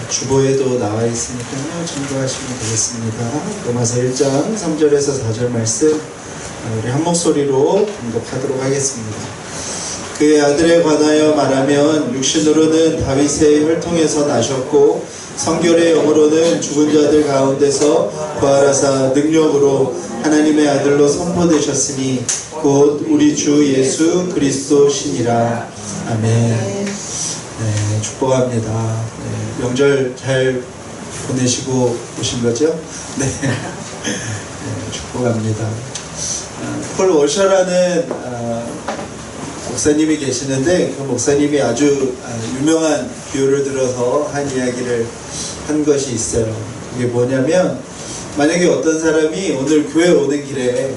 주보에도 나와 있으니까요. 참고하시면 되겠습니다. 로마서 1장 3절에서 4절 말씀 우리 한 목소리로 공독하도록 하겠습니다. 그의 아들에 관하여 말하면 육신으로는 다윗의 혈통에서 나셨고 성결의 영으로는 죽은 자들 가운데서 부활하사 능력으로 하나님의 아들로 선포되셨으니 곧 우리 주 예수 그리스도시니라. 아멘. 네, 축복합니다. 네, 명절 잘 보내시고 오신 거죠? 네, 네, 축복합니다. 폴 워셔라는 목사님이 계시는데 그 목사님이 아주 유명한 비유를 들어서 한 이야기를 한 것이 있어요. 그게 뭐냐면, 만약에 어떤 사람이 오늘 교회 오는 길에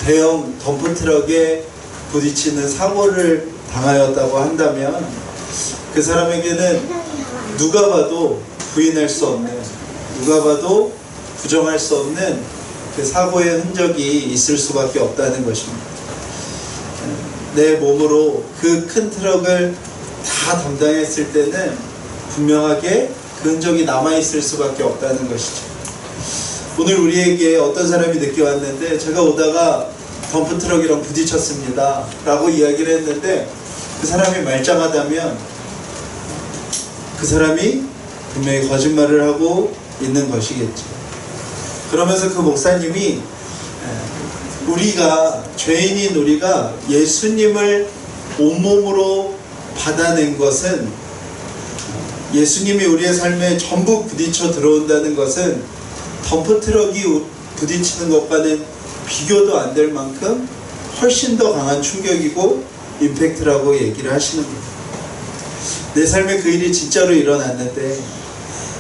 대형 덤프트럭에 부딪히는 사고를 당하였다고 한다면 그 사람에게는 누가 봐도 부인할 수 없는, 누가 봐도 부정할 수 없는 그 사고의 흔적이 있을 수밖에 없다는 것입니다. 내 몸으로 그 큰 트럭을 다 담당했을 때는 분명하게 그 흔적이 남아있을 수밖에 없다는 것이죠. 오늘 우리에게 어떤 사람이 늦게 왔는데 제가 오다가 덤프트럭이랑 부딪혔습니다 라고 이야기를 했는데 그 사람이 말짱하다면 그 사람이 분명히 거짓말을 하고 있는 것이겠죠. 그러면서 그 목사님이 우리가, 죄인인 우리가 예수님을 온몸으로 받아낸 것은, 예수님이 우리의 삶에 전부 부딪혀 들어온다는 것은 덤프트럭이 부딪히는 것과는 비교도 안 될 만큼 훨씬 더 강한 충격이고 임팩트라고 얘기를 하시는 거예요. 내 삶에 그 일이 진짜로 일어났는데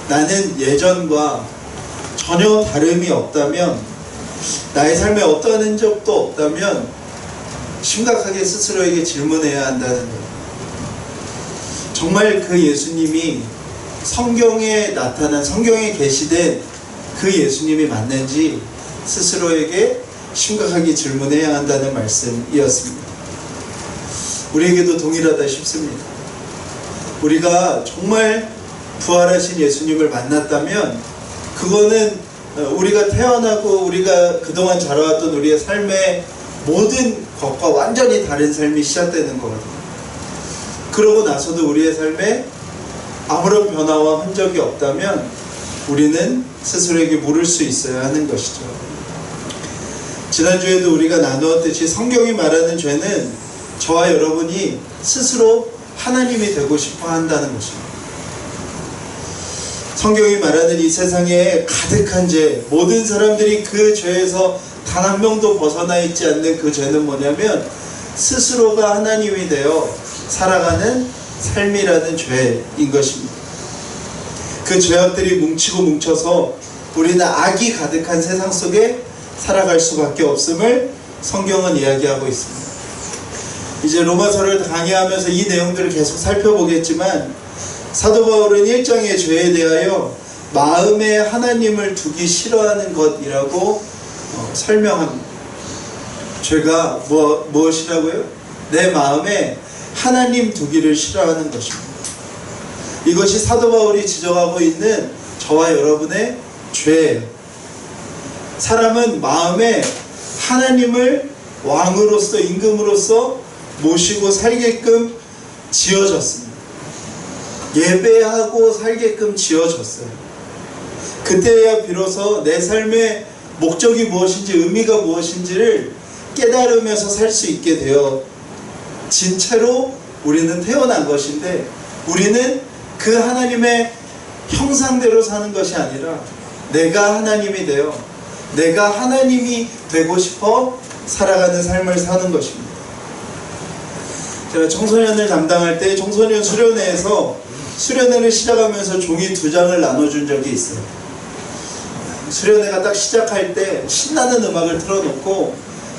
나는 예전과 전혀 다름이 없다면, 나의 삶에 어떠한 흔적도 없다면 심각하게 스스로에게 질문해야 한다는 거예요. 정말 그 예수님이 성경에 나타난, 성경에 계시된 그 예수님이 맞는지 스스로에게 심각하게 질문해야 한다는 말씀이었습니다. 우리에게도 동일하다 싶습니다. 우리가 정말 부활하신 예수님을 만났다면 그거는 우리가 태어나고 우리가 그동안 자라왔던 우리의 삶의 모든 것과 완전히 다른 삶이 시작되는 거거든요. 그러고 나서도 우리의 삶에 아무런 변화와 흔적이 없다면 우리는 스스로에게 물을 수 있어야 하는 것이죠. 지난주에도 우리가 나누었듯이 성경이 말하는 죄는 저와 여러분이 스스로 하나님이 되고 싶어 한다는 것입니다. 성경이 말하는 이 세상에 가득한 죄, 모든 사람들이 그 죄에서 단 한 명도 벗어나 있지 않는 그 죄는 뭐냐면 스스로가 하나님이 되어 살아가는 삶이라는 죄인 것입니다. 그 죄악들이 뭉치고 뭉쳐서 우리는 악이 가득한 세상 속에 살아갈 수밖에 없음을 성경은 이야기하고 있습니다. 이제 로마서를 강의하면서 이 내용들을 계속 살펴보겠지만 사도 바울은 1장의 죄에 대하여 마음에 하나님을 두기 싫어하는 것이라고 설명합니다. 죄가 무엇이라고요? 내 마음에 하나님 두기를 싫어하는 것입니다. 이것이 사도 바울이 지적하고 있는 저와 여러분의 죄예요. 사람은 마음에 하나님을 왕으로서, 임금으로서 모시고 살게끔 지어졌습니다. 예배하고 살게끔 지어졌어요. 그때야 비로소 내 삶의 목적이 무엇인지, 의미가 무엇인지를 깨달으면서 살 수 있게 되어진 채로 우리는 태어난 것인데, 우리는 그 하나님의 형상대로 사는 것이 아니라 내가 하나님이 되어 내가 하나님이 되고 싶어 살아가는 삶을 사는 것입니다. 제가 청소년을 담당할 때 청소년 수련회에서 수련회를 시작하면서 종이 2장을 나눠준 적이 있어요. 수련회가 딱 시작할 때 신나는 음악을 틀어놓고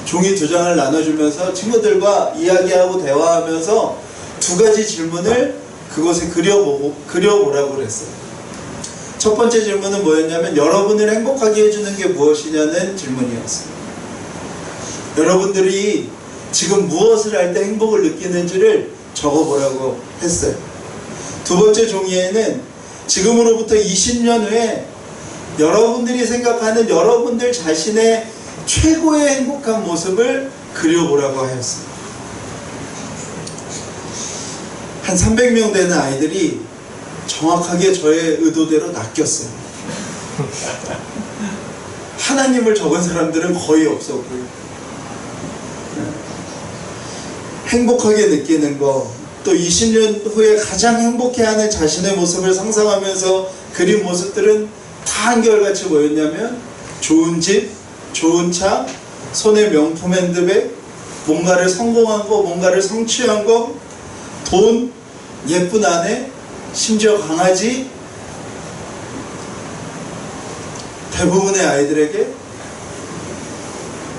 종이 2장을 나눠주면서 친구들과 이야기하고 대화하면서 2가지 질문을 그것에 그려보라고 그랬어요. 첫 번째 질문은 뭐였냐면, 여러분을 행복하게 해주는 게 무엇이냐는 질문이었어요. 여러분들이 지금 무엇을 할 때 행복을 느끼는지를 적어보라고 했어요. 두 번째 종이에는 지금으로부터 20년 후에 여러분들이 생각하는 여러분들 자신의 최고의 행복한 모습을 그려보라고 하였습니다. 한 300명 되는 아이들이 정확하게 저의 의도대로 낚였어요. 하나님을 적은 사람들은 거의 없었고요. 행복하게 느끼는 거, 또 20년 후에 가장 행복해하는 자신의 모습을 상상하면서 그린 모습들은 다 한결같이 뭐였냐면 좋은 집, 좋은 차, 손에 명품 핸드백, 뭔가를 성공한 거, 뭔가를 성취한 거, 돈, 예쁜 아내, 심지어 강아지. 대부분의 아이들에게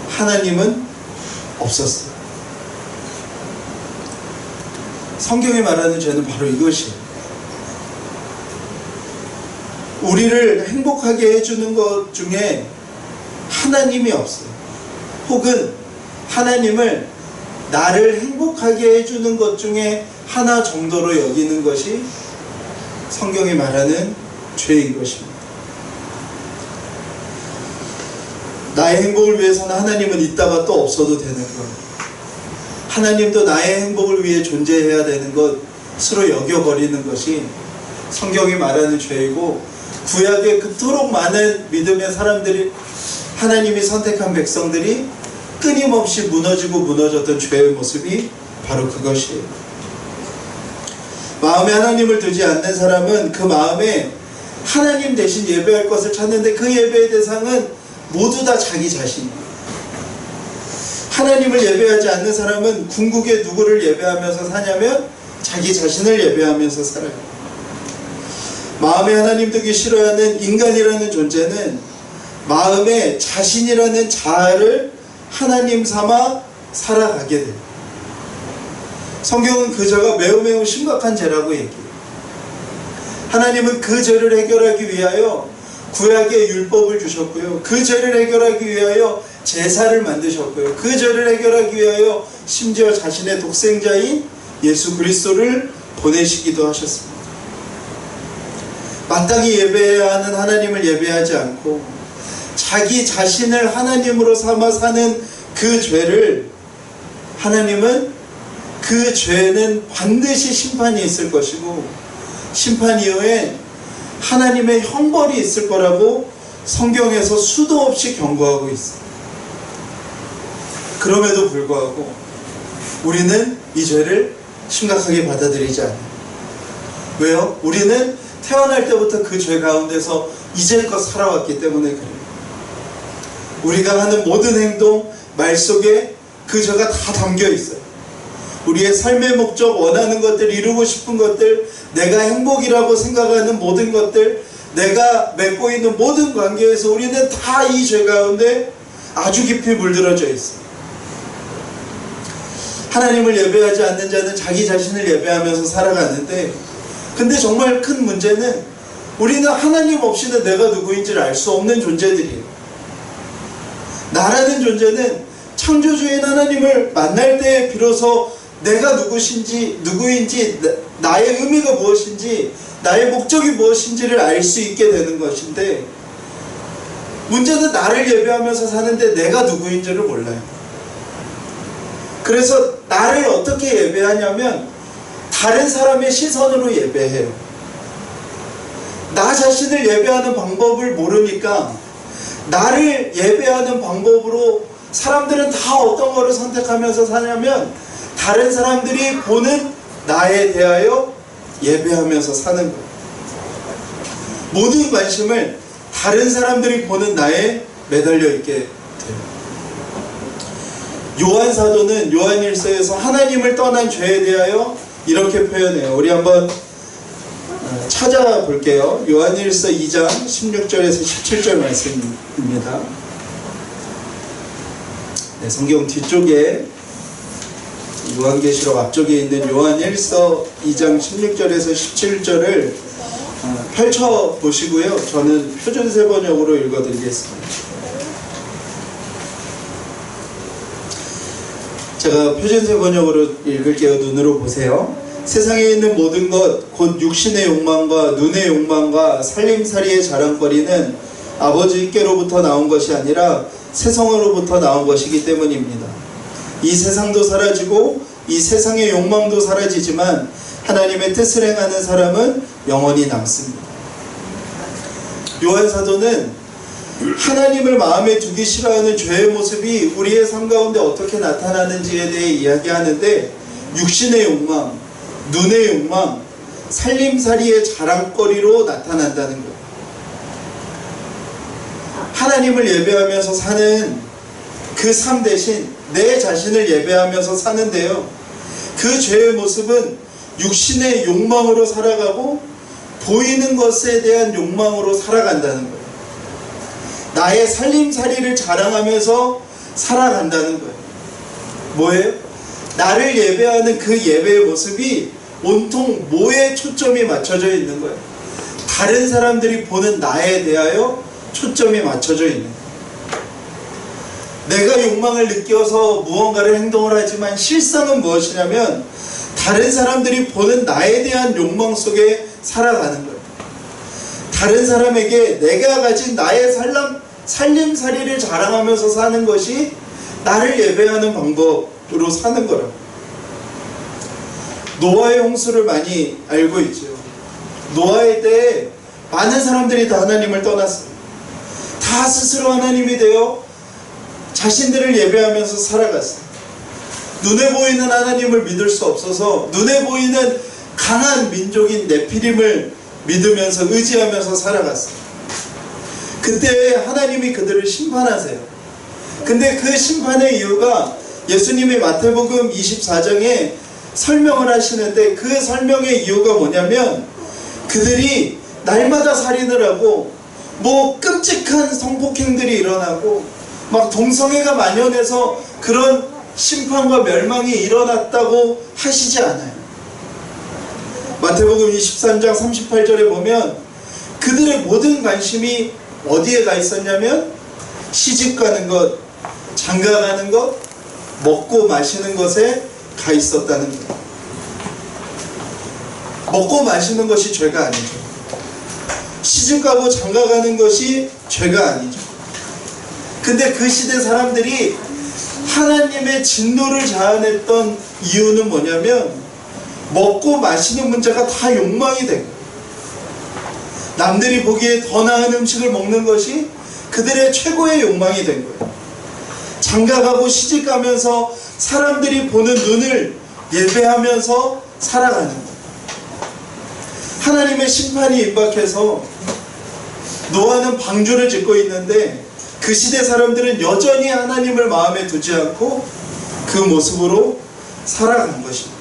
하나님은 없었어요. 성경이 말하는 죄는 바로 이것이에요. 우리를 행복하게 해주는 것 중에 하나님이 없어요. 혹은 하나님을 나를 행복하게 해주는 것 중에 하나 정도로 여기는 것이 성경이 말하는 죄인 것입니다. 나의 행복을 위해서는 하나님은 있다가 또 없어도 되는 것, 하나님도 나의 행복을 위해 존재해야 되는 것으로 여겨버리는 것이 성경이 말하는 죄이고, 구약에 그토록 많은 믿음의 사람들이, 하나님이 선택한 백성들이 끊임없이 무너지고 무너졌던 죄의 모습이 바로 그것이에요. 마음에 하나님을 두지 않는 사람은 그 마음에 하나님 대신 예배할 것을 찾는데 그 예배의 대상은 모두 다 자기 자신이에요. 하나님을 예배하지 않는 사람은 궁극에 누구를 예배하면서 사냐면 자기 자신을 예배하면서 살아요. 마음에 하나님 두기 싫어하는 인간이라는 존재는 마음에 자신이라는 자아를 하나님 삼아 살아가게 돼요. 성경은 그 죄가 매우 매우 심각한 죄라고 얘기해요. 하나님은 그 죄를 해결하기 위하여 구약의 율법을 주셨고요. 그 죄를 해결하기 위하여 제사를 만드셨고요. 그 죄를 해결하기 위하여 심지어 자신의 독생자인 예수 그리스도를 보내시기도 하셨습니다. 마땅히 예배해야 하는 하나님을 예배하지 않고 자기 자신을 하나님으로 삼아 사는 그 죄를, 하나님은 그 죄는 반드시 심판이 있을 것이고 심판 이후에 하나님의 형벌이 있을 거라고 성경에서 수도 없이 경고하고 있어요. 그럼에도 불구하고 우리는 이 죄를 심각하게 받아들이지 않아요. 왜요? 우리는 태어날 때부터 그 죄 가운데서 이제껏 살아왔기 때문에 그래요. 우리가 하는 모든 행동, 말 속에 그 죄가 다 담겨 있어요. 우리의 삶의 목적, 원하는 것들, 이루고 싶은 것들, 내가 행복이라고 생각하는 모든 것들, 내가 맺고 있는 모든 관계에서 우리는 다 이 죄 가운데 아주 깊이 물들어져 있어요. 하나님을 예배하지 않는 자는 자기 자신을 예배하면서 살아가는데, 근데 정말 큰 문제는 우리는 하나님 없이는 내가 누구인지를 알 수 없는 존재들이에요. 나라는 존재는 창조주인 하나님을 만날 때 비로소 내가 누구인지, 나의 의미가 무엇인지, 나의 목적이 무엇인지를 알 수 있게 되는 것인데, 문제는 나를 예배하면서 사는데 내가 누구인지를 몰라요. 그래서 나를 어떻게 예배하냐면 다른 사람의 시선으로 예배해요. 나 자신을 예배하는 방법을 모르니까 나를 예배하는 방법으로 사람들은 다 어떤 거를 선택하면서 사냐면 다른 사람들이 보는 나에 대하여 예배하면서 사는 거예요. 모든 관심을 다른 사람들이 보는 나에 매달려 있게 돼요. 요한 사도는 요한일서에서 하나님을 떠난 죄에 대하여 이렇게 표현해요. 우리 한번 찾아볼게요. 요한일서 2장 16절에서 17절 말씀입니다. 네, 성경 뒤쪽에 요한계시록 앞쪽에 있는 요한일서 2장 16절에서 17절을 펼쳐보시고요. 저는 표준세 번역으로 읽어드리겠습니다. 제가 표준세 번역으로 읽을게요. 눈으로 보세요. 세상에 있는 모든 것, 곧 육신의 욕망과 눈의 욕망과 살림살이의 자랑거리는 아버지께로부터 나온 것이 아니라 세상으로부터 나온 것이기 때문입니다. 이 세상도 사라지고 이 세상의 욕망도 사라지지만 하나님의 뜻을 행하는 사람은 영원히 남습니다. 요한 사도는 하나님을 마음에 두기 싫어하는 죄의 모습이 우리의 삶 가운데 어떻게 나타나는지에 대해 이야기하는데, 육신의 욕망, 눈의 욕망, 살림살이의 자랑거리로 나타난다는 거예요. 하나님을 예배하면서 사는 그 삶 대신 내 자신을 예배하면서 사는데요, 그 죄의 모습은 육신의 욕망으로 살아가고 보이는 것에 대한 욕망으로 살아간다는 거예요. 나의 살림살이를 자랑하면서 살아간다는 거예요. 뭐예요? 나를 예배하는 그 예배의 모습이 온통 뭐에 초점이 맞춰져 있는 거예요? 다른 사람들이 보는 나에 대하여 초점이 맞춰져 있는 거예요. 내가 욕망을 느껴서 무언가를 행동을 하지만 실상은 무엇이냐면 다른 사람들이 보는 나에 대한 욕망 속에 살아가는 거예요. 다른 사람에게 내가 가진 나의 살림살이를 자랑하면서 사는 것이 나를 예배하는 방법으로 사는 거라고. 노아의 홍수를 많이 알고 있죠. 노아의 때에 많은 사람들이 다 하나님을 떠났어요. 다 스스로 하나님이 되어 자신들을 예배하면서 살아갔어요. 눈에 보이는 하나님을 믿을 수 없어서 눈에 보이는 강한 민족인 네피림을 믿으면서 의지하면서 살아갔어요. 그때 하나님이 그들을 심판하세요. 근데 그 심판의 이유가 예수님이 마태복음 24장에 설명을 하시는데, 그 설명의 이유가 뭐냐면 그들이 날마다 살인을 하고 뭐 끔찍한 성폭행들이 일어나고 막 동성애가 만연해서 그런 심판과 멸망이 일어났다고 하시지 않아요. 마태복음 23장 38절에 보면 그들의 모든 관심이 어디에 가 있었냐면 시집가는 것, 장가가는 것, 먹고 마시는 것에 가 있었다는 거예요. 먹고 마시는 것이 죄가 아니죠. 시집가고 장가가는 것이 죄가 아니죠. 근데 그 시대 사람들이 하나님의 진노를 자아냈던 이유는 뭐냐면 먹고 마시는 문제가 다 욕망이 된 거예요. 남들이 보기에 더 나은 음식을 먹는 것이 그들의 최고의 욕망이 된 거예요. 장가가고 시집가면서 사람들이 보는 눈을 예배하면서 살아가는 거예요. 하나님의 심판이 임박해서 노아는 방주를 짓고 있는데 그 시대 사람들은 여전히 하나님을 마음에 두지 않고 그 모습으로 살아간 것입니다.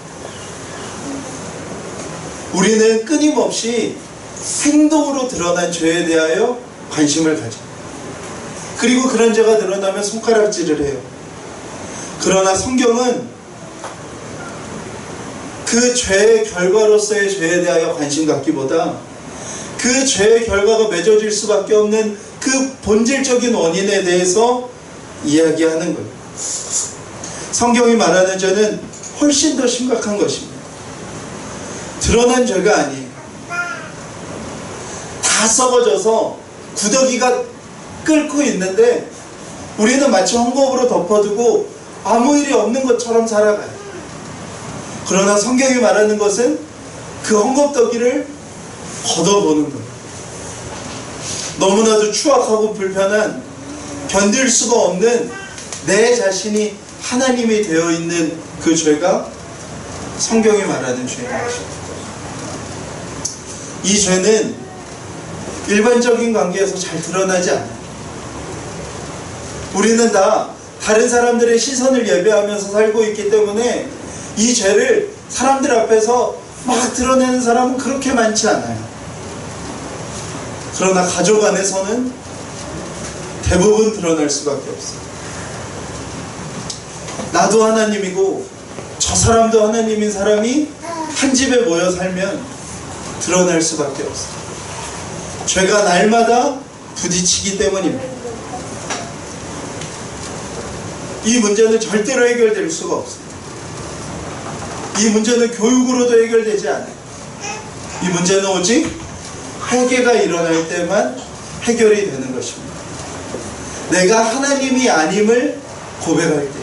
우리는 끊임없이 행동으로 드러난 죄에 대하여 관심을 가져요. 그리고 그런 죄가 드러나면 손가락질을 해요. 그러나 성경은 그 죄의 결과로서의 죄에 대하여 관심 갖기보다 그 죄의 결과가 맺어질 수밖에 없는 그 본질적인 원인에 대해서 이야기하는 거예요. 성경이 말하는 죄는 훨씬 더 심각한 것입니다. 드러난 죄가 아니에요. 다 썩어져서 구더기가 끓고 있는데 우리는 마치 헝겊으로 덮어두고 아무 일이 없는 것처럼 살아가요. 그러나 성경이 말하는 것은 그 헝겊더기를 걷어보는 거예요. 너무나도 추악하고 불편한, 견딜 수가 없는 내 자신이 하나님이 되어 있는 그 죄가 성경이 말하는 죄입니다. 이 죄는 일반적인 관계에서 잘 드러나지 않아요. 우리는 다 다른 사람들의 시선을 예배하면서 살고 있기 때문에 이 죄를 사람들 앞에서 막 드러내는 사람은 그렇게 많지 않아요. 그러나 가족 안에서는 대부분 드러날 수밖에 없어요. 나도 하나님이고 저 사람도 하나님인 사람이 한 집에 모여 살면 드러날 수밖에 없어요. 죄가 날마다 부딪히기 때문입니다. 이 문제는 절대로 해결될 수가 없어요. 이 문제는 교육으로도 해결되지 않아요. 이 문제는 오직 회개가 일어날 때만 해결이 되는 것입니다. 내가 하나님이 아님을 고백할 때,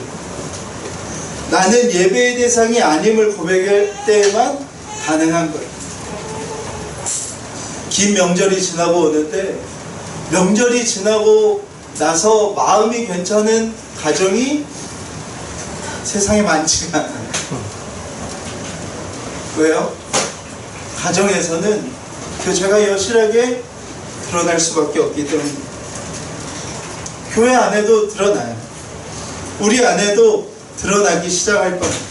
나는 예배의 대상이 아님을 고백할 때만 가능한 거예요. 긴 명절이 지나고 오는데, 명절이 지나고 나서 마음이 괜찮은 가정이 세상에 많지가 않아요. 왜요? 가정에서는 교제가 여실하게 드러날 수밖에 없기 때문입니다. 교회 안에도 드러나요. 우리 안에도 드러나기 시작할 겁니다.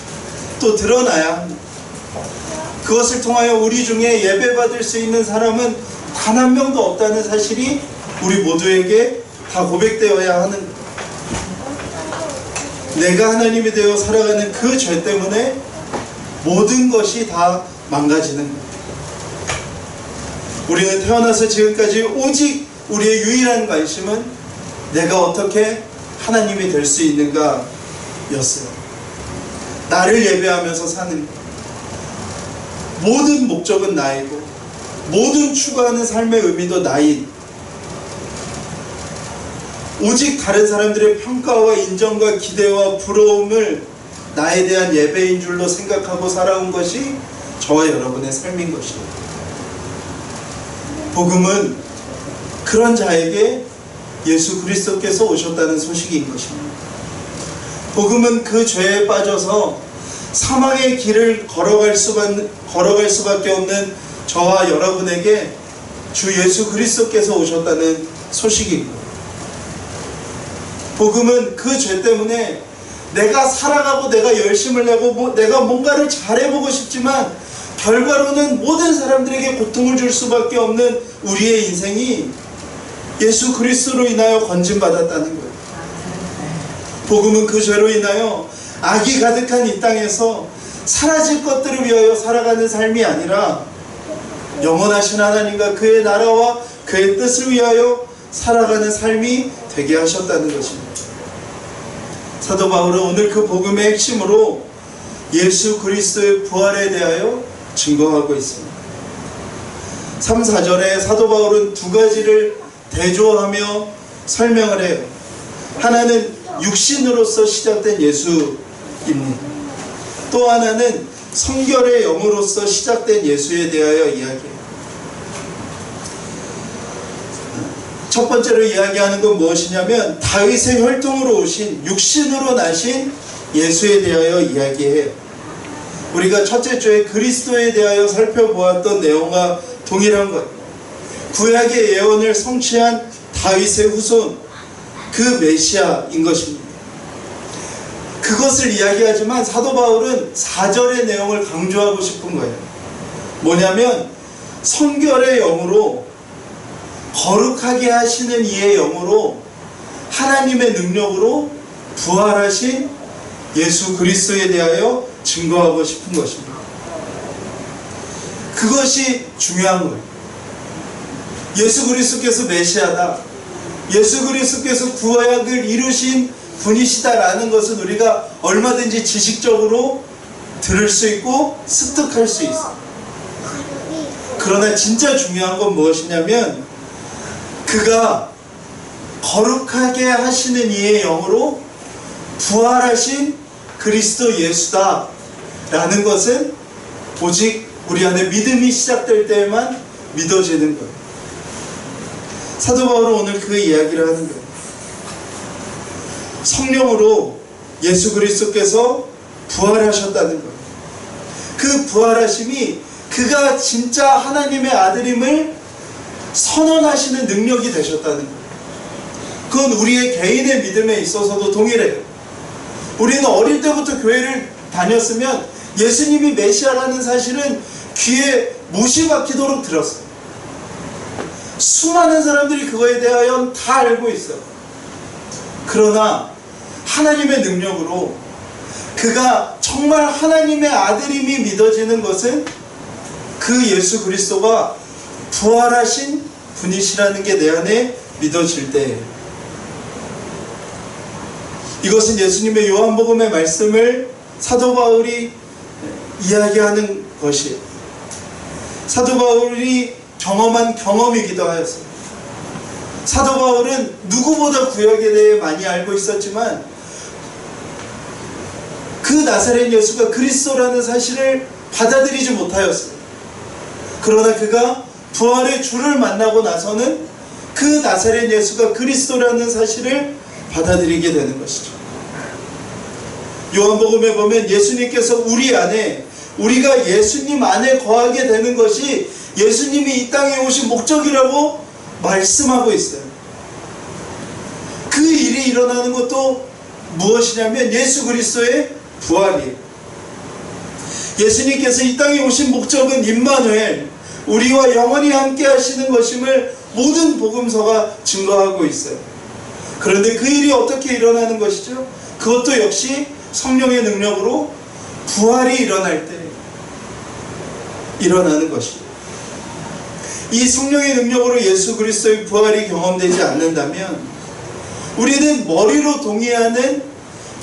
또 드러나야 합니다. 그것을 통하여 우리 중에 예배받을 수 있는 사람은 단 한 명도 없다는 사실이 우리 모두에게 다 고백되어야 하는 거예요. 내가 하나님이 되어 살아가는 그 죄 때문에 모든 것이 다 망가지는 거예요. 우리는 태어나서 지금까지 오직 우리의 유일한 관심은 내가 어떻게 하나님이 될 수 있는가 였어요. 나를 예배하면서 사는 것. 모든 목적은 나이고 모든 추구하는 삶의 의미도 나인, 오직 다른 사람들의 평가와 인정과 기대와 부러움을 나에 대한 예배인 줄로 생각하고 살아온 것이 저와 여러분의 삶인 것이에요. 복음은 그런 자에게 예수 그리스도께서 오셨다는 소식인 것입니다. 복음은 그 죄에 빠져서 사망의 길을 걸어갈 수밖에 없는 저와 여러분에게 주 예수 그리스도께서 오셨다는 소식입니다. 복음은 그 죄 때문에 내가 살아가고 내가 열심을 내고 내가 뭔가를 잘해보고 싶지만 결과로는 모든 사람들에게 고통을 줄 수밖에 없는 우리의 인생이 예수 그리스도로 인하여 건짐받았다는 거예요. 복음은 그 죄로 인하여 악이 가득한 이 땅에서 사라질 것들을 위하여 살아가는 삶이 아니라 영원하신 하나님과 그의 나라와 그의 뜻을 위하여 살아가는 삶이 되게 하셨다는 것입니다. 사도 바울은 오늘 그 복음의 핵심으로 예수 그리스도의 부활에 대하여 증거하고 있습니다. 3, 4절에 사도 바울은 두 가지를 대조하며 설명을 해요. 하나는 육신으로서 시작된 예수입니다. 또 하나는 성결의 영으로서 시작된 예수에 대하여 이야기해요. 첫 번째로 이야기하는 건 무엇이냐면 다윗의 혈통으로 오신 육신으로 나신 예수에 대하여 이야기해요. 우리가 첫째 주에 그리스도에 대하여 살펴보았던 내용과 동일한 것, 구약의 예언을 성취한 다윗의 후손, 그 메시아인 것입니다. 그것을 이야기하지만 사도 바울은 4절의 내용을 강조하고 싶은 거예요. 뭐냐면 성결의 영으로, 거룩하게 하시는 이의 영으로, 하나님의 능력으로 부활하신 예수 그리스도에 대하여 증거하고 싶은 것입니다. 그것이 중요한 거예요. 예수 그리스도께서 메시아다, 예수 그리스도께서 구약을 이루신 분이시다라는 것은 우리가 얼마든지 지식적으로 들을 수 있고 습득할 수 있어요. 그러나 진짜 중요한 건 무엇이냐면 그가 거룩하게 하시는 이의 영으로 부활하신 그리스도 예수다 라는 것은 오직 우리 안에 믿음이 시작될 때에만 믿어지는 거예요. 사도 바울은 오늘 그 이야기를 하는 거예요. 성령으로 예수 그리스도께서 부활하셨다는 거예요. 그 부활하심이 그가 진짜 하나님의 아들임을 선언하시는 능력이 되셨다는 거예요. 그건 우리의 개인의 믿음에 있어서도 동일해요. 우리는 어릴 때부터 교회를 다녔으면 예수님이 메시아라는 사실은 귀에 못이 박히도록 들었어요. 수많은 사람들이 그거에 대하여 다 알고 있어요. 그러나 하나님의 능력으로 그가 정말 하나님의 아들임이 믿어지는 것은 그 예수 그리스도가 부활하신 분이시라는 게 내 안에 믿어질 때예요. 이것은 예수님의 요한복음의 말씀을 사도 바울이 이야기하는 것이에요. 사도 바울이 경험한 경험이기도 하였어요. 사도 바울은 누구보다 구약에 대해 많이 알고 있었지만 그 나사렛 예수가 그리스도라는 사실을 받아들이지 못하였어요. 그러나 그가 부활의 주를 만나고 나서는 그 나사렛 예수가 그리스도라는 사실을 받아들이게 되는 것이죠. 요한복음에 보면 예수님께서 우리 안에, 우리가 예수님 안에 거하게 되는 것이 예수님이 이 땅에 오신 목적이라고 말씀하고 있어요. 그 일이 일어나는 것도 무엇이냐면 예수 그리스도의 부활이에요. 예수님께서 이 땅에 오신 목적은 임마누엘, 우리와 영원히 함께 하시는 것임을 모든 복음서가 증거하고 있어요. 그런데 그 일이 어떻게 일어나는 것이죠? 그것도 역시 성령의 능력으로 부활이 일어날 때 일어나는 것입니다. 이 성령의 능력으로 예수 그리스도의 부활이 경험되지 않는다면 우리는 머리로 동의하는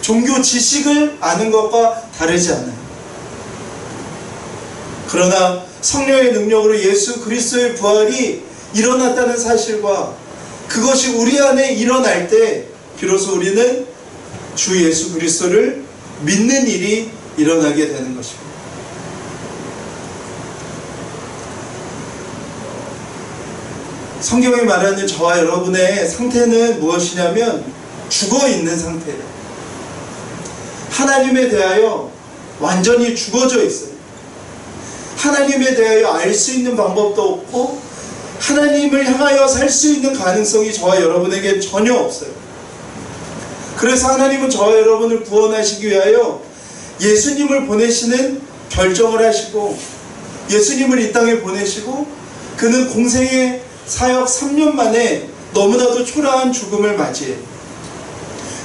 종교 지식을 아는 것과 다르지 않아요. 그러나 성령의 능력으로 예수 그리스도의 부활이 일어났다는 사실과 그것이 우리 안에 일어날 때 비로소 우리는 주 예수 그리스도를 믿는 일이 일어나게 되는 것입니다. 성경이 말하는 저와 여러분의 상태는 무엇이냐면 죽어있는 상태예요. 하나님에 대하여 완전히 죽어져 있어요. 하나님에 대하여 알 수 있는 방법도 없고 하나님을 향하여 살 수 있는 가능성이 저와 여러분에게 전혀 없어요. 그래서 하나님은 저와 여러분을 구원하시기 위하여 예수님을 보내시는 결정을 하시고 예수님을 이 땅에 보내시고 그는 공생의 사역 3년 만에 너무나도 초라한 죽음을 맞이해요.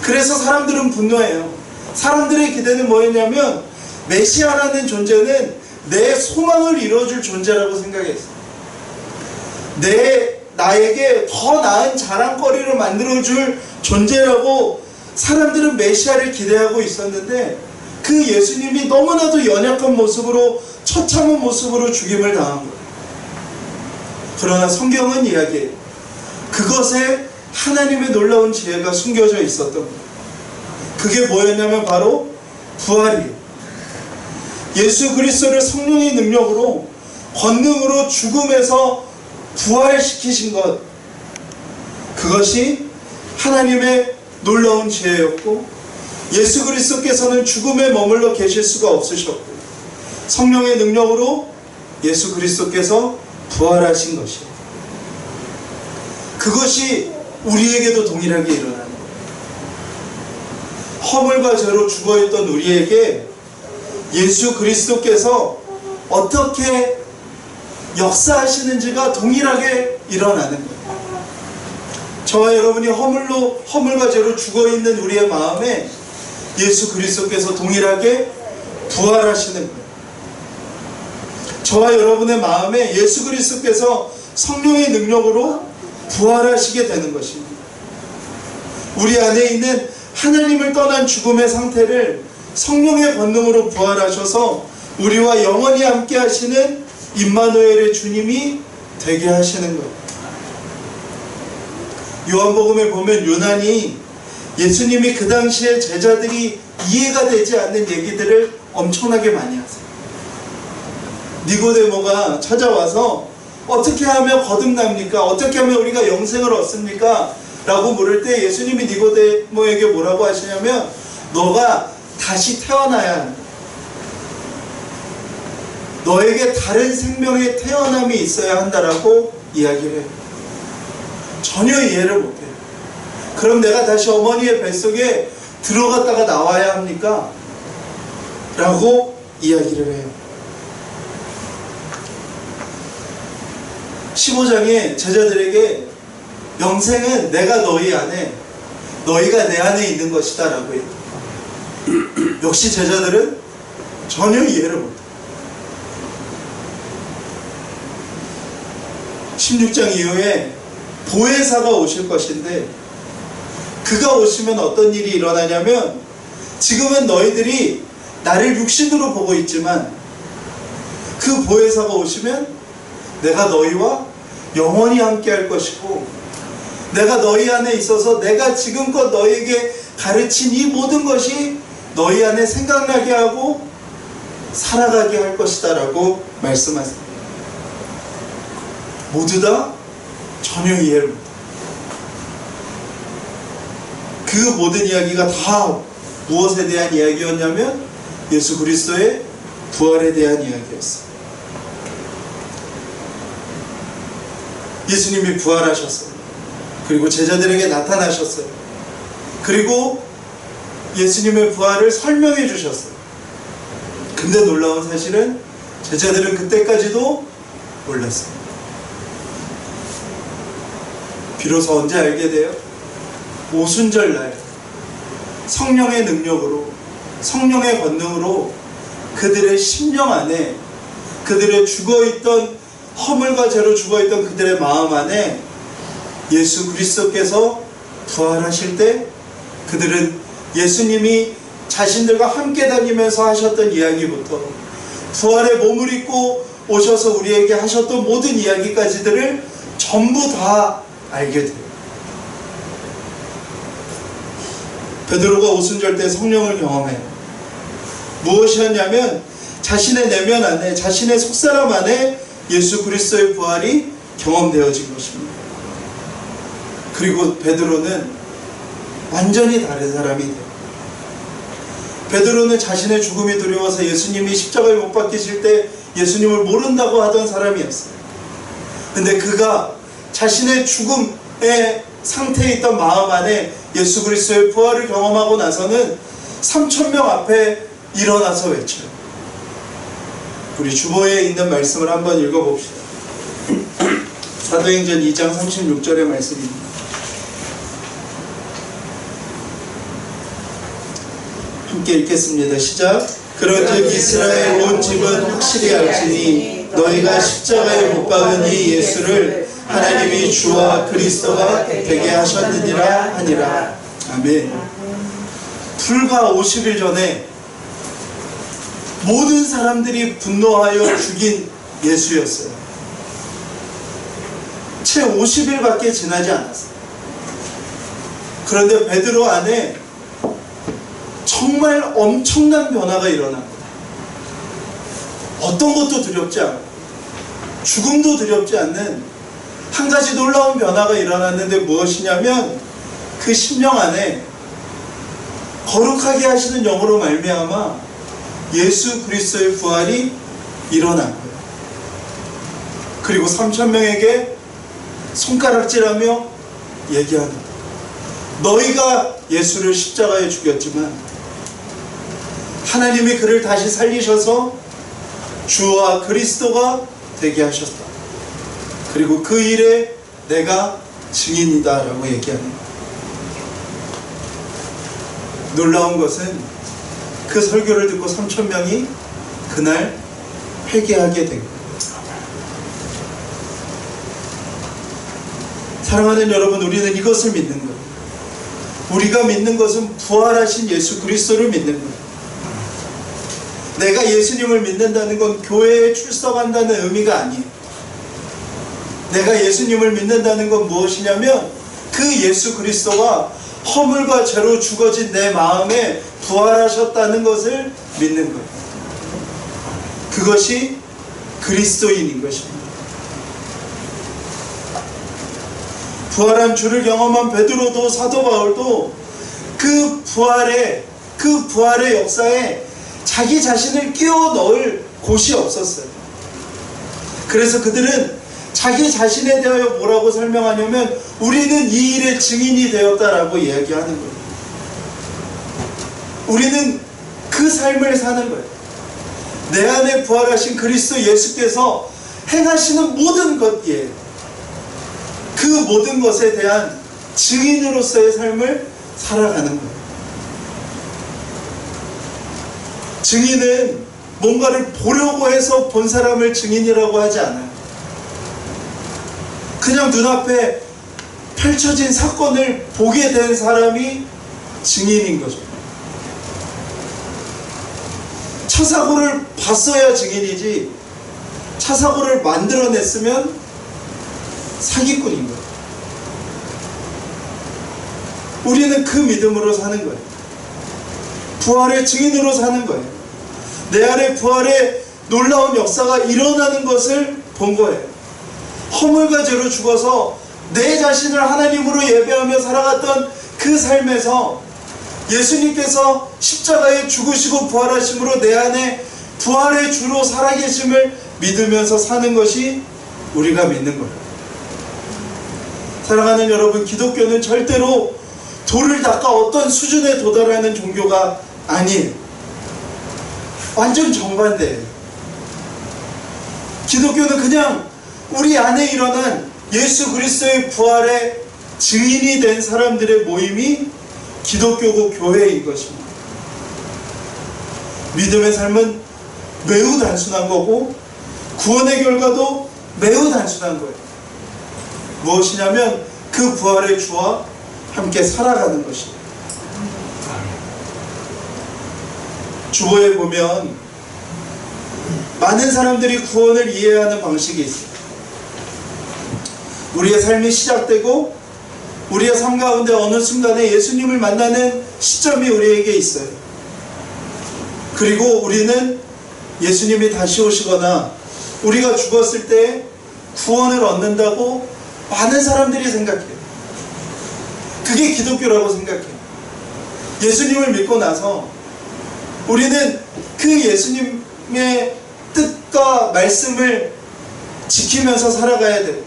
그래서 사람들은 분노해요. 사람들의 기대는 뭐였냐면 메시아라는 존재는 내 소망을 이뤄줄 존재라고 생각했어요. 나에게 더 나은 자랑거리를 만들어줄 존재라고 사람들은 메시아를 기대하고 있었는데 그 예수님이 너무나도 연약한 모습으로 처참한 모습으로 죽임을 당한 거예요. 그러나 성경은 이야기해요. 그것에 하나님의 놀라운 지혜가 숨겨져 있었던 거예요. 그게 뭐였냐면 바로 부활이에요. 예수 그리스도를 성령의 능력으로 권능으로 죽음에서 부활시키신 것, 그것이 하나님의 놀라운 지혜였고 예수 그리스도께서는 죽음에 머물러 계실 수가 없으셨고 성령의 능력으로 예수 그리스도께서 부활하신 것이에요. 그것이 우리에게도 동일하게 일어나는 거예요. 허물과 죄로 죽어있던 우리에게 예수 그리스도께서 어떻게 역사하시는지가 동일하게 일어나는 거예요. 저와 여러분이 허물과 죄로 죽어있는 우리의 마음에 예수 그리스도께서 동일하게 부활하시는 거예요. 저와 여러분의 마음에 예수 그리스도께서 성령의 능력으로 부활하시게 되는 것입니다. 우리 안에 있는 하나님을 떠난 죽음의 상태를 성령의 권능으로 부활하셔서 우리와 영원히 함께 하시는 임마누엘의 주님이 되게 하시는 것. 요한복음에 보면 요난이 예수님이 그 당시에 제자들이 이해가 되지 않는 얘기들을 엄청나게 많이 하세요. 니고데모가 찾아와서 어떻게 하면 거듭납니까? 어떻게 하면 우리가 영생을 얻습니까? 라고 물을 때 예수님이 니고데모에게 뭐라고 하시냐면 너가 다시 태어나야 한다. 너에게 다른 생명의 태어남이 있어야 한다라고 이야기를 해요. 전혀 이해를 못해요. 그럼 내가 다시 어머니의 뱃속에 들어갔다가 나와야 합니까? 라고 이야기를 해요. 15장에 제자들에게 영생은 내가 너희 안에 너희가 내 안에 있는 것이다 라고 해요. 역시 제자들은 전혀 이해를 못해요. 16장 이후에 보혜사가 오실 것인데 그가 오시면 어떤 일이 일어나냐면 지금은 너희들이 나를 육신으로 보고 있지만 그 보혜사가 오시면 내가 너희와 영원히 함께 할 것이고, 내가 너희 안에 있어서 내가 지금껏 너희에게 가르친 이 모든 것이 너희 안에 생각나게 하고 살아가게 할 것이다 라고 말씀하세요. 모두 다 전혀 이해를 못해요. 그 모든 이야기가 다 무엇에 대한 이야기였냐면 예수 그리스도의 부활에 대한 이야기였어요. 예수님이 부활하셨어요. 그리고 제자들에게 나타나셨어요. 그리고 예수님의 부활을 설명해 주셨어요. 근데 놀라운 사실은 제자들은 그때까지도 몰랐어요. 비로소 언제 알게 돼요? 오순절 날 성령의 능력으로, 성령의 권능으로 그들의 심령 안에, 그들의 죽어있던, 허물과 죄로 죽어있던 그들의 마음 안에 예수 그리스도께서 부활하실 때 그들은 예수님이 자신들과 함께 다니면서 하셨던 이야기부터 부활의 몸을 입고 오셔서 우리에게 하셨던 모든 이야기까지들을 전부 다 알게 돼요. 베드로가 오순절 때 성령을 경험해요. 무엇이었냐면 자신의 내면 안에, 자신의 속사람 안에 예수 그리스도의 부활이 경험되어진 것입니다. 그리고 베드로는 완전히 다른 사람이 돼요. 베드로는 자신의 죽음이 두려워서 예수님이 십자가에 못 박히실 때 예수님을 모른다고 하던 사람이었어요. 근데 그가 자신의 죽음의 상태에 있던 마음 안에 예수 그리스도의 부활을 경험하고 나서는 3,000명 앞에 일어나서 외쳐요. 우리 주보에 있는 말씀을 한번 읽어봅시다. 사도행전 2장 36절의 말씀입니다. 함께 읽겠습니다. 시작. 그런즉 이스라엘 온 집은 확실히 알지니 너희가 십자가에 못 박은 이 예수를 하나님이 주와 그리스도가 되게 하셨느니라 하니라. 아멘. 불과 50일 전에 모든 사람들이 분노하여 죽인 예수였어요. 채 50일밖에 지나지 않았어요. 그런데 베드로 안에 정말 엄청난 변화가 일어납니다. 어떤 것도 두렵지 않고 죽음도 두렵지 않는 한 가지 놀라운 변화가 일어났는데 무엇이냐면 그 심령 안에 거룩하게 하시는 영으로 말미암아 예수 그리스도의 부활이 일어난 거예요. 그리고 3,000명에게 손가락질하며 얘기하는, 너희가 예수를 십자가에 죽였지만 하나님이 그를 다시 살리셔서 주와 그리스도가 되게 하셨다. 그리고 그 일에 내가 증인이다 라고 얘기하는 거예요. 놀라운 것은 그 설교를 듣고 3,000명이 그날 회개하게 된 거예요. 사랑하는 여러분, 우리는 이것을 믿는 거예요. 우리가 믿는 것은 부활하신 예수 그리스도를 믿는 거예요. 내가 예수님을 믿는다는 건 교회에 출석한다는 의미가 아니에요. 내가 예수님을 믿는다는 건 무엇이냐면 그 예수 그리스도가 허물과 죄로 죽어진 내 마음에 부활하셨다는 것을 믿는 거예요. 그것이 그리스도인인 것입니다. 부활한 주를 경험한 베드로도 사도 바울도 그 부활의 역사에 자기 자신을 끼워 넣을 곳이 없었어요. 그래서 그들은 자기 자신에 대하여 뭐라고 설명하냐면 우리는 이 일의 증인이 되었다라고 이야기하는 거예요. 우리는 그 삶을 사는 거예요. 내 안에 부활하신 그리스도 예수께서 행하시는 모든 것에, 그 모든 것에 대한 증인으로서의 삶을 살아가는 거예요. 증인은 뭔가를 보려고 해서 본 사람을 증인이라고 하지 않아요. 그냥 눈앞에 펼쳐진 사건을 보게 된 사람이 증인인 거죠. 차 사고를 봤어야 증인이지 차 사고를 만들어냈으면 사기꾼인 거예요. 우리는 그 믿음으로 사는 거예요. 부활의 증인으로 사는 거예요. 내 안에 부활의 놀라운 역사가 일어나는 것을 본 거예요. 허물과 죄로 죽어서 내 자신을 하나님으로 예배하며 살아갔던 그 삶에서 예수님께서 십자가에 죽으시고 부활하심으로 내 안에 부활의 주로 살아계심을 믿으면서 사는 것이 우리가 믿는 거예요. 사랑하는 여러분, 기독교는 절대로 돌을 닦아 어떤 수준에 도달하는 종교가 아니에요. 완전 정반대예요. 기독교는 그냥 우리 안에 일어난 예수 그리스도의 부활의 증인이 된 사람들의 모임이 기독교고 교회인 것입니다. 믿음의 삶은 매우 단순한 거고 구원의 결과도 매우 단순한 거예요. 무엇이냐면 그 부활의 주와 함께 살아가는 것입니다. 주보에 보면 많은 사람들이 구원을 이해하는 방식이 있어요. 우리의 삶이 시작되고 우리의 삶 가운데 어느 순간에 예수님을 만나는 시점이 우리에게 있어요. 그리고 우리는 예수님이 다시 오시거나 우리가 죽었을 때 구원을 얻는다고 많은 사람들이 생각해요. 그게 기독교라고 생각해요. 예수님을 믿고 나서 우리는 그 예수님의 뜻과 말씀을 지키면서 살아가야 돼요.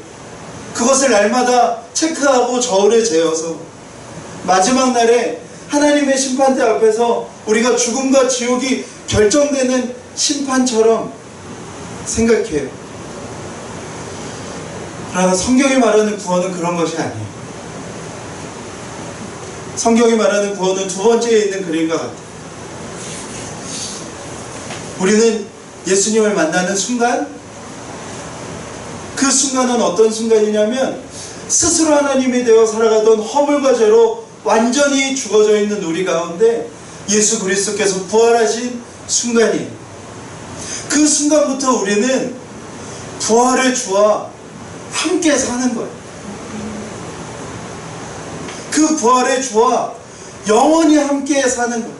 그것을 날마다 체크하고 저울에 재어서 마지막 날에 하나님의 심판대 앞에서 우리가 죽음과 지옥이 결정되는 심판처럼 생각해요. 그러나 성경이 말하는 구원은 그런 것이 아니에요. 성경이 말하는 구원은 두 번째에 있는 그림과 같아요. 우리는 예수님을 만나는 순간, 그 순간은 어떤 순간이냐면 스스로 하나님이 되어 살아가던 허물과 죄로 완전히 죽어져 있는 우리 가운데 예수 그리스도께서 부활하신 순간이에요. 그 순간부터 우리는 부활의 주와 함께 사는 거예요. 그 부활의 주와 영원히 함께 사는 거예요.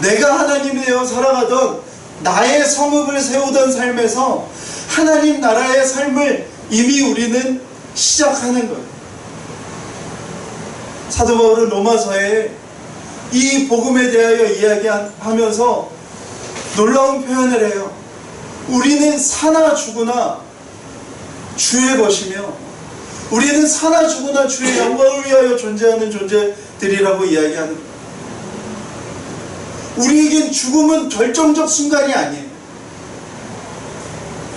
내가 하나님이 되어 살아가던 나의 성읍을 세우던 삶에서 하나님 나라의 삶을 이미 우리는 시작하는 거예요. 사도 바울은 로마서에 이 복음에 대하여 이야기하면서 놀라운 표현을 해요. 우리는 사나 죽으나 주의 것이며 우리는 사나 죽으나 주의 영광을 위하여 존재하는 존재들이라고 이야기하는 거예요. 우리에겐 죽음은 결정적 순간이 아니에요.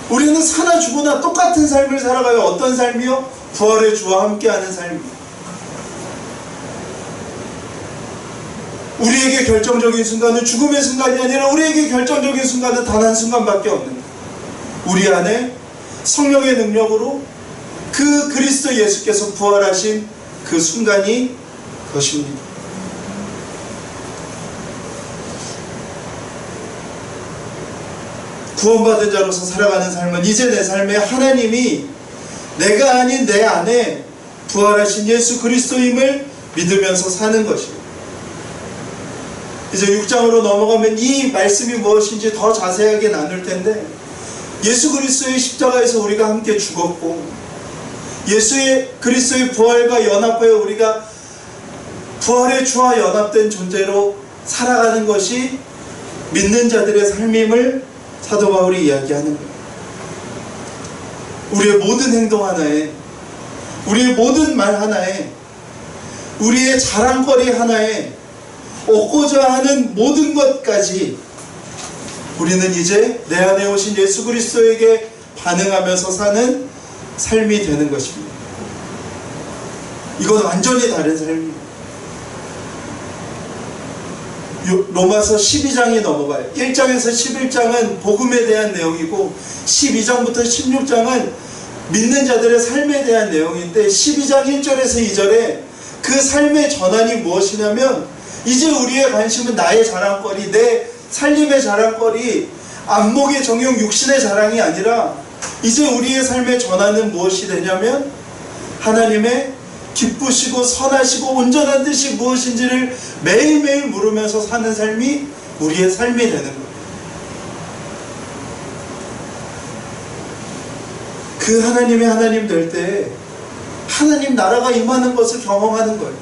우리는 사나 죽으나 똑같은 삶을 살아가요. 어떤 삶이요? 부활의 주와 함께하는 삶이에요. 우리에게 결정적인 순간은 죽음의 순간이 아니라 우리에게 결정적인 순간은 단 한 순간밖에 없는 거예요. 우리 안에 성령의 능력으로 그 그리스도 예수께서 부활하신 그 순간이 것입니다. 구원받은 자로서 살아가는 삶은 이제 내 삶에 하나님이 내가 아닌 내 안에 부활하신 예수 그리스도임을 믿으면서 사는 것입니다. 이제 6장으로 넘어가면 이 말씀이 무엇인지 더 자세하게 나눌 텐데, 예수 그리스도의 십자가에서 우리가 함께 죽었고 예수의 그리스도의 부활과 연합하여 우리가 부활의 주와 연합된 존재로 살아가는 것이 믿는 자들의 삶임을 사도 바울이 이야기하는 거예요. 우리의 모든 행동 하나에, 우리의 모든 말 하나에, 우리의 자랑거리 하나에, 얻고자 하는 모든 것까지 우리는 이제 내 안에 오신 예수 그리스도에게 반응하면서 사는 삶이 되는 것입니다. 이건 완전히 다른 삶입니다. 로마서 12장이 넘어가요. 1장에서 11장은 복음에 대한 내용이고 12장부터 16장은 믿는 자들의 삶에 대한 내용인데, 12장 1절에서 2절에 그 삶의 전환이 무엇이냐면 이제 우리의 관심은 나의 자랑거리, 내 살림의 자랑거리, 안목의 정욕, 육신의 자랑이 아니라 이제 우리의 삶의 전환은 무엇이 되냐면 하나님의 기쁘시고 선하시고 온전한 뜻이 무엇인지를 매일매일 물으면서 사는 삶이 우리의 삶이 되는 거예요. 그 하나님의 하나님 될 때 하나님 나라가 임하는 것을 경험하는 거예요.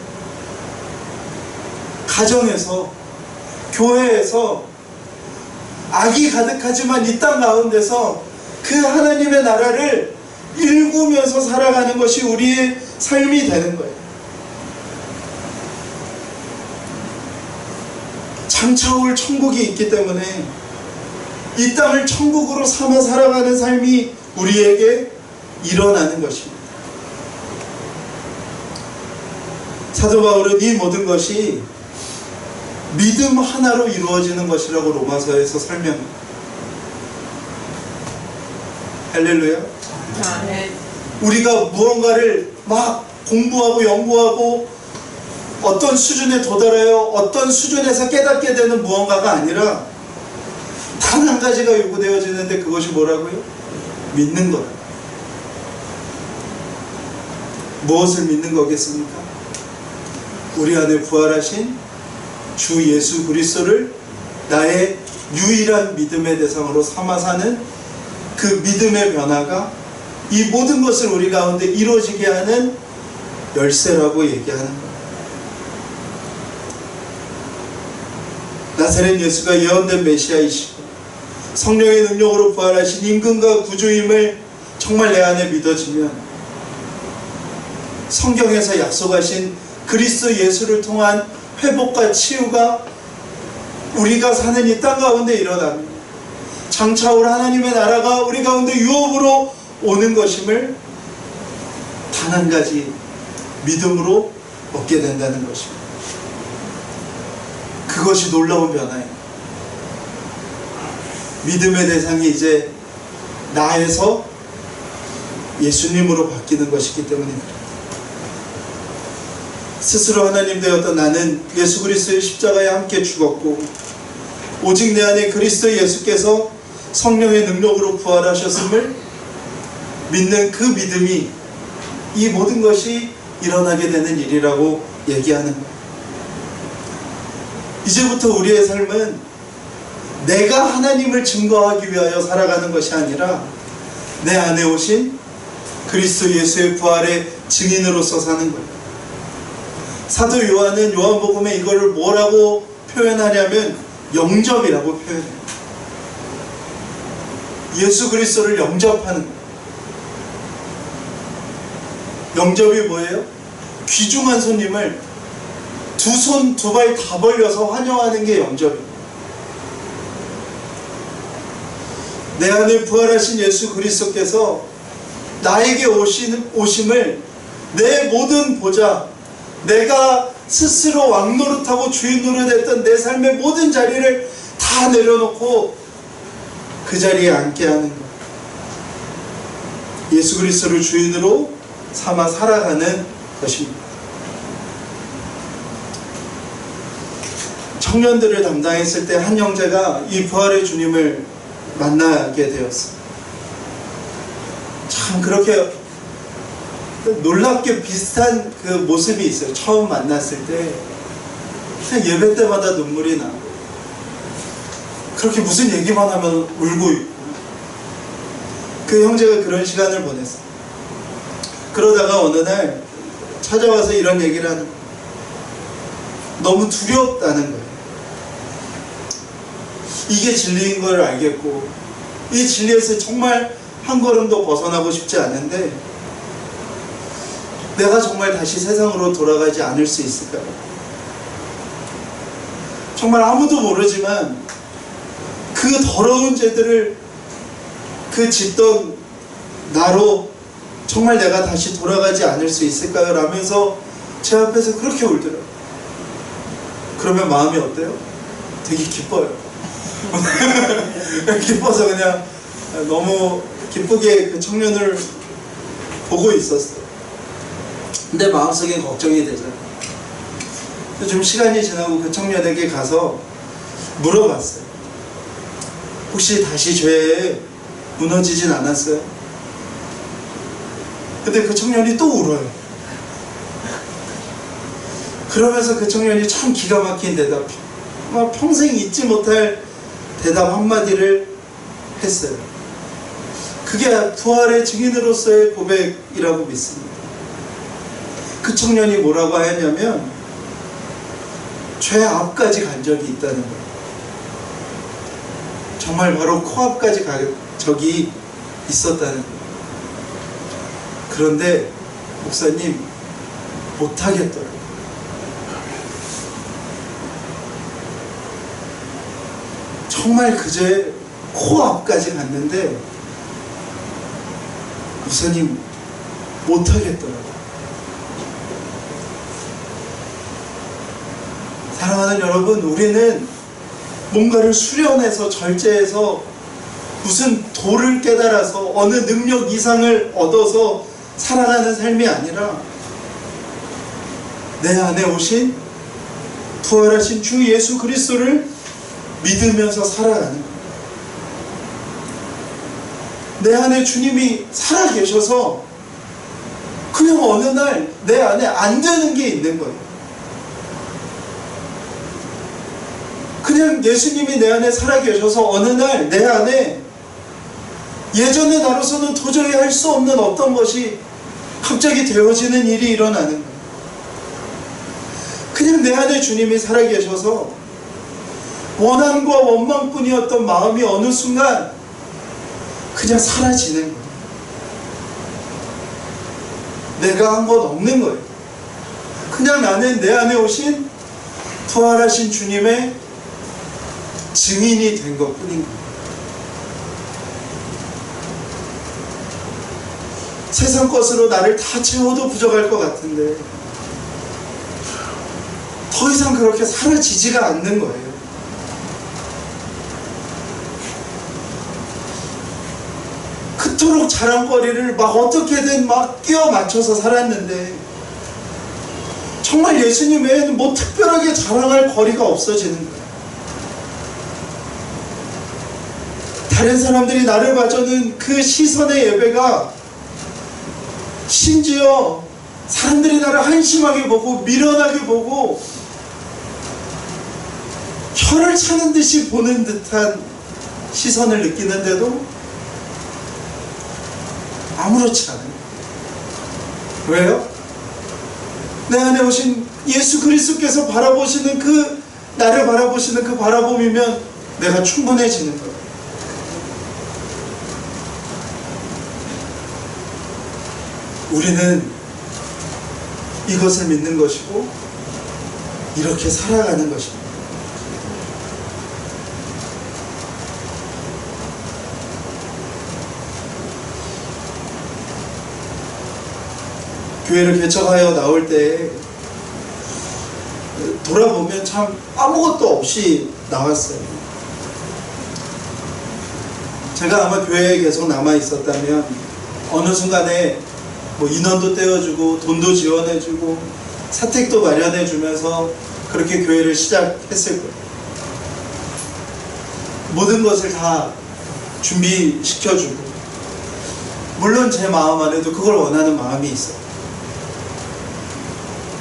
가정에서, 교회에서, 악이 가득하지만 이 땅 가운데서 그 하나님의 나라를 일구면서 살아가는 것이 우리의 삶이 되는 거예요. 장차올 천국이 있기 때문에 이 땅을 천국으로 삼아 살아가는 삶이 우리에게 일어나는 것입니다. 사도 바울은 이 모든 것이 믿음 하나로 이루어지는 것이라고 로마서에서 설명합니다. 할렐루야. 우리가 무언가를 막 공부하고 연구하고 어떤 수준에 도달하여 어떤 수준에서 깨닫게 되는 무언가가 아니라 단 한 가지가 요구되어지는데 그것이 뭐라고요? 믿는 거다. 무엇을 믿는 거겠습니까? 우리 안에 부활하신 주 예수 그리스도를 나의 유일한 믿음의 대상으로 삼아 사는 그 믿음의 변화가 이 모든 것을 우리 가운데 이루어지게 하는 열쇠라고 얘기하는 거예요. 나사렛 예수가 예언된 메시아이시고 성령의 능력으로 부활하신 임금과 구주임을 정말 내 안에 믿어지면 성경에서 약속하신 그리스도 예수를 통한 회복과 치유가 우리가 사는 이 땅 가운데 일어납니다. 장차올 하나님의 나라가 우리 가운데 유업으로 오는 것임을 단 한 가지 믿음으로 얻게 된다는 것입니다. 그것이 놀라운 변화예요. 믿음의 대상이 이제 나에서 예수님으로 바뀌는 것이기 때문입니다. 스스로 하나님 되었던 나는 예수 그리스도의 십자가에 함께 죽었고 오직 내 안에 그리스도 예수께서 성령의 능력으로 부활하셨음을 믿는 그 믿음이 이 모든 것이 일어나게 되는 일이라고 얘기하는 거예요. 이제부터 우리의 삶은 내가 하나님을 증거하기 위하여 살아가는 것이 아니라 내 안에 오신 그리스도 예수의 부활의 증인으로서 사는 거예요. 사도 요한은 요한복음에 이거를 뭐라고 표현하냐면 영접이라고 표현해요. 예수 그리스도를 영접하는 거예요. 영접이 뭐예요? 귀중한 손님을 두 손 두 발 다 벌려서 환영하는 게 영접이에요. 내 안에 부활하신 예수 그리스도께서 나에게 오심을 내 모든 보좌, 내가 스스로 왕노릇하고 주인 노릇했던 내 삶의 모든 자리를 다 내려놓고 그 자리에 앉게 하는 것. 예수 그리스도를 주인으로 삼아 살아가는 것입니다. 청년들을 담당했을 때 한 형제가 이 부활의 주님을 만나게 되었어요. 참 그렇게 놀랍게 비슷한 그 모습이 있어요. 처음 만났을 때 그냥 예배 때마다 눈물이 나. 그렇게 무슨 얘기만 하면 울고 있고. 그 형제가 그런 시간을 보냈어요. 그러다가 어느 날 찾아와서 이런 얘기를 하는 거예요. 너무 두렵다는 거예요. 이게 진리인 걸 알겠고 이 진리에서 정말 한 걸음도 벗어나고 싶지 않은데 내가 정말 다시 세상으로 돌아가지 않을 수 있을까요? 정말 아무도 모르지만 그 더러운 죄들을 그 짓던 나로 정말 내가 다시 돌아가지 않을 수 있을까요? 라면서 제 앞에서 그렇게 울더라고요. 그러면 마음이 어때요? 되게 기뻐요. 기뻐서 그냥 너무 기쁘게 그 청년을 보고 있었어요. 근데 마음속에 걱정이 되잖아요. 좀 시간이 지나고 그 청년에게 가서 물어봤어요. 혹시 다시 죄에 무너지진 않았어요? 근데 그 청년이 또 울어요. 그러면서 그 청년이 참 기가 막힌 대답, 막 평생 잊지 못할 대답 한마디를 했어요. 그게 부활의 증인으로서의 고백이라고 믿습니다. 그 청년이 뭐라고 하냐면 죄 앞까지 간 적이 있다는 거예요. 정말 바로 코앞까지 간 적이 있었다는 거예요. 그런데 목사님 못하겠더라고요. 정말 그제 코앞까지 갔는데 목사님 못하겠더라고요. 사랑하는 여러분, 우리는 뭔가를 수련해서 절제해서 무슨 도를 깨달아서 어느 능력 이상을 얻어서 살아가는 삶이 아니라 내 안에 오신 부활하신 주 예수 그리스도를 믿으면서 살아가는 거예요. 내 안에 주님이 살아계셔서 그냥 어느 날 내 안에 안 되는 게 있는 거예요. 그냥 예수님이 내 안에 살아계셔서 어느 날 내 안에 예전의 나로서는 도저히 할 수 없는 어떤 것이 갑자기 되어지는 일이 일어나는 거예요. 그냥 내 안에 주님이 살아계셔서 원함과 원망뿐이었던 마음이 어느 순간 그냥 사라지는 거예요. 내가 한 것 없는 거예요. 그냥 나는 내 안에 오신 부활하신 주님의 증인이 된 것 뿐인 거예요. 세상 것으로 나를 다 채워도 부족할 것 같은데 더 이상 그렇게 사라지지가 않는 거예요. 그토록 자랑거리를 막 어떻게든 막 끼워 맞춰서 살았는데 정말 예수님 외에는 뭐 특별하게 자랑할 거리가 없어지는 거예요. 다른 사람들이 나를 봐주는 그 시선의 예배가 심지어 사람들이 나를 한심하게 보고 미련하게 보고 혀를 차는 듯이 보는 듯한 시선을 느끼는데도 아무렇지 않아요. 왜요? 내 안에 오신 예수 그리스도께서 바라보시는 그 나를 바라보시는 그 바라봄이면 내가 충분해지는 거예요. 우리는 이것을 믿는 것이고 이렇게 살아가는 것입니다. 교회를 개척하여 나올 때 돌아보면 참 아무것도 없이 나왔어요. 제가 아마 교회에 계속 남아 있었다면 어느 순간에 뭐 인원도 떼어주고 돈도 지원해주고 사택도 마련해주면서 그렇게 교회를 시작했을 거예요. 모든 것을 다 준비시켜주고 물론 제 마음 안에도 그걸 원하는 마음이 있어요.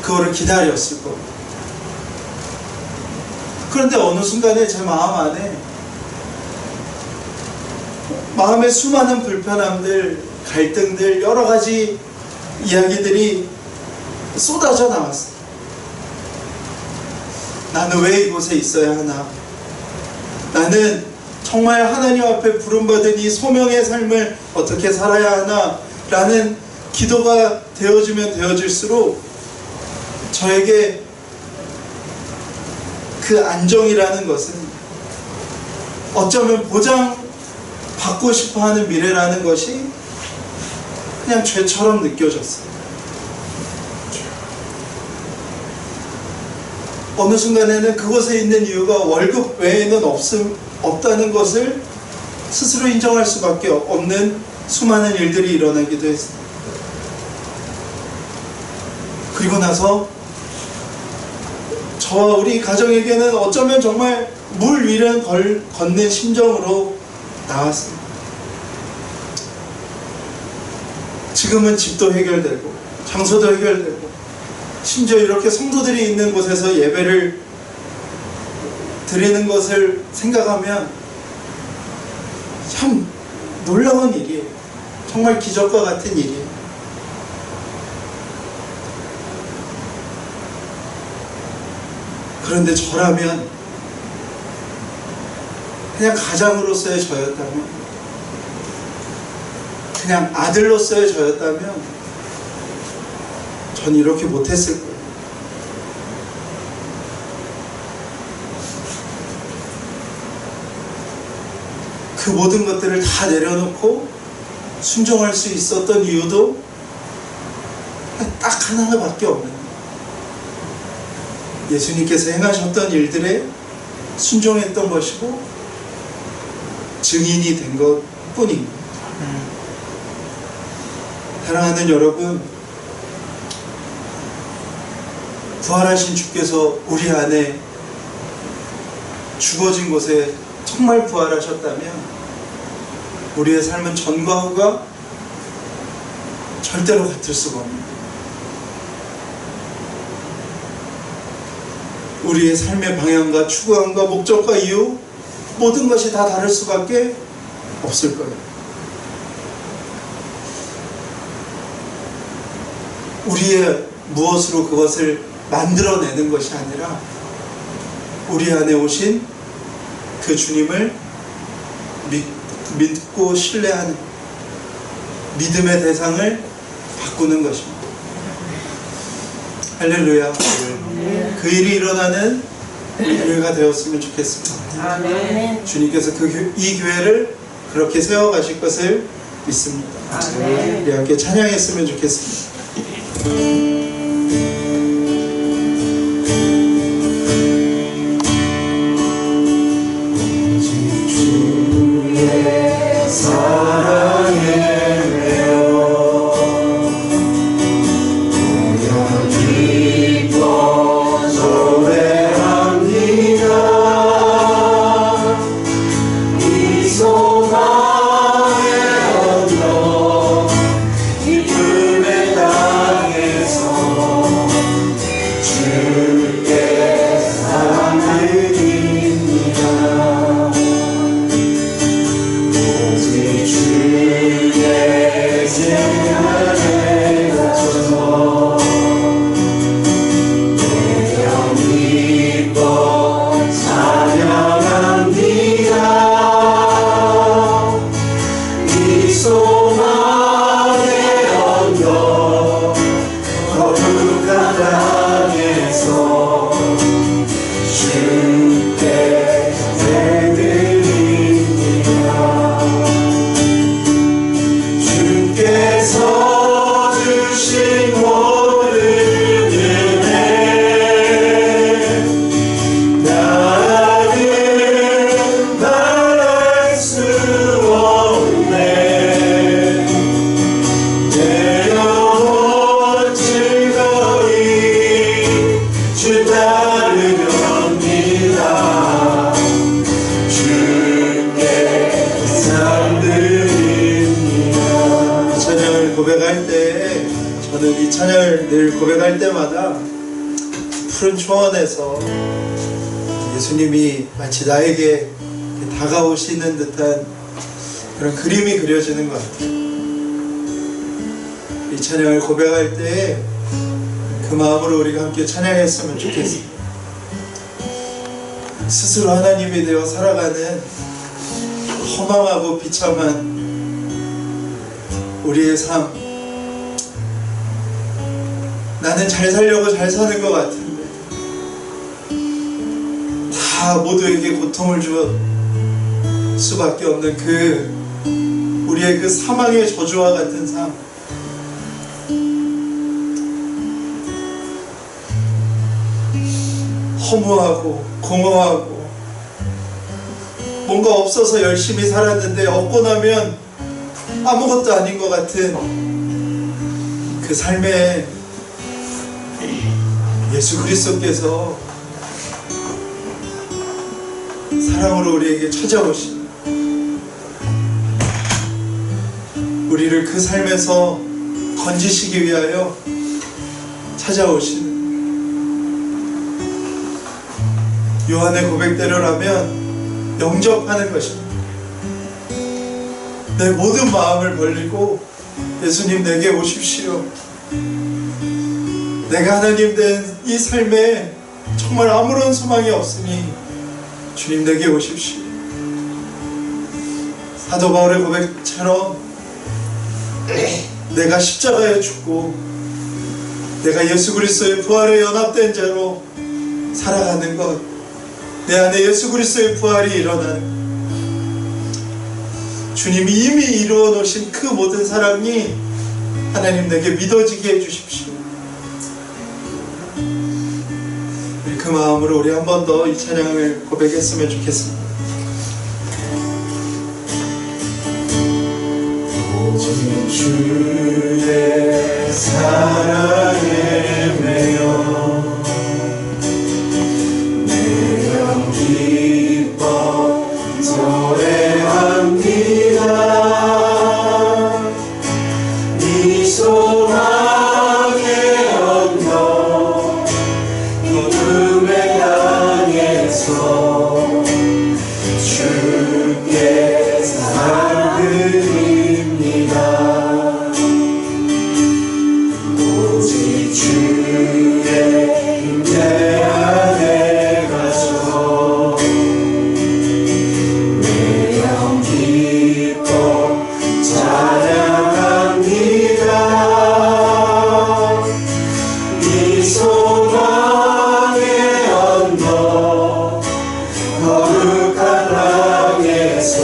그거를 기다렸을 겁니다. 그런데 어느 순간에 제 마음 안에 마음의 수많은 불편함들, 갈등들, 여러 가지 이야기들이 쏟아져 나왔어요. 나는 왜 이곳에 있어야 하나? 나는 정말 하나님 앞에 부름받은 이 소명의 삶을 어떻게 살아야 하나? 라는 기도가 되어지면 되어질수록 저에게 그 안정이라는 것은 어쩌면 보장받고 싶어하는 미래라는 것이 그냥 죄처럼 느껴졌어요. 어느 순간에는 그곳에 있는 이유가 월급 외에는 없다는 것을 스스로 인정할 수밖에 없는 수많은 일들이 일어나기도 했습니다. 그리고 나서 저와 우리 가정에게는 어쩌면 정말 물 위를 걷는 심정으로 나왔습니다. 지금은 집도 해결되고 장소도 해결되고 심지어 이렇게 성도들이 있는 곳에서 예배를 드리는 것을 생각하면 참 놀라운 일이에요. 정말 기적과 같은 일이에요. 그런데 저라면, 그냥 가장으로서의 저였다면, 그냥 아들로서의 저였다면 전 이렇게 못했을 거예요. 그 모든 것들을 다 내려놓고 순종할 수 있었던 이유도 딱 하나밖에 없는 거예요. 예수님께서 행하셨던 일들에 순종했던 것이고 증인이 된 것 뿐입니다. 사랑하는 여러분, 부활하신 주께서 우리 안에 죽어진 곳에 정말 부활하셨다면 우리의 삶은 전과 후가 절대로 같을 수가 없습니다. 우리의 삶의 방향과 추구함과 목적과 이유, 모든 것이 다 다를 수밖에 없을 거예요. 우리의 무엇으로 그것을 만들어내는 것이 아니라 우리 안에 오신 그 주님을 믿고 신뢰하는 믿음의 대상을 바꾸는 것입니다. 할렐루야. 그 일이 일어나는 우리 교회가 되었으면 좋겠습니다. 아멘. 주님께서 이 교회를 그렇게 세워가실 것을 믿습니다. 아멘. 우리 함께 찬양했으면 좋겠습니다. 저는 이 찬양을 늘 고백할 때마다 푸른 초원에서 예수님이 마치 나에게 다가오시는 듯한 그런 그림이 그려지는 것 같아요. 이 찬양을 고백할 때 그 마음으로 우리가 함께 찬양했으면 좋겠습니다. 스스로 하나님이 되어 살아가는 허망하고 비참한 우리의 삶, 나는 잘 살려고 잘 사는 것 같은데 다 모두에게 고통을 줄 수밖에 없는 우리의 그 사망의 저주와 같은 삶, 허무하고 공허하고 뭔가 없어서 열심히 살았는데 얻고 나면 아무것도 아닌 것 같은 그 삶에 예수 그리스도께서 사랑으로 우리에게 찾아오신 우리를 그 삶에서 건지시기 위하여 찾아오시는 요한의 고백대로라면 영접하는 것입니다. 내 모든 마음을 벌리고 예수님 내게 오십시오. 내가 하나님 된 이 삶에 정말 아무런 소망이 없으니 주님 내게 오십시오. 사도 바울의 고백처럼 내가 십자가에 죽고 내가 예수 그리스도의 부활에 연합된 자로 살아가는 것, 내 안에 예수 그리스도의 부활이 일어나는 것, 주님이 이미 이루어 놓으신 그 모든 사랑이 하나님 내게 믿어지게 해주십시오. 그 마음으로 우리 한 번 더 이 찬양을 고백했으면 좋겠습니다. 오직 주의 사랑에 매여 내 영 기뻐 노래합니다. 이 소망의 언덕 어둠의 땅에서 주께 살드립니다. 오직 주의 임재 안에 가서 내 영 기뻐 찬양합니다. 이 소망의 언덕 거룩한 땅에서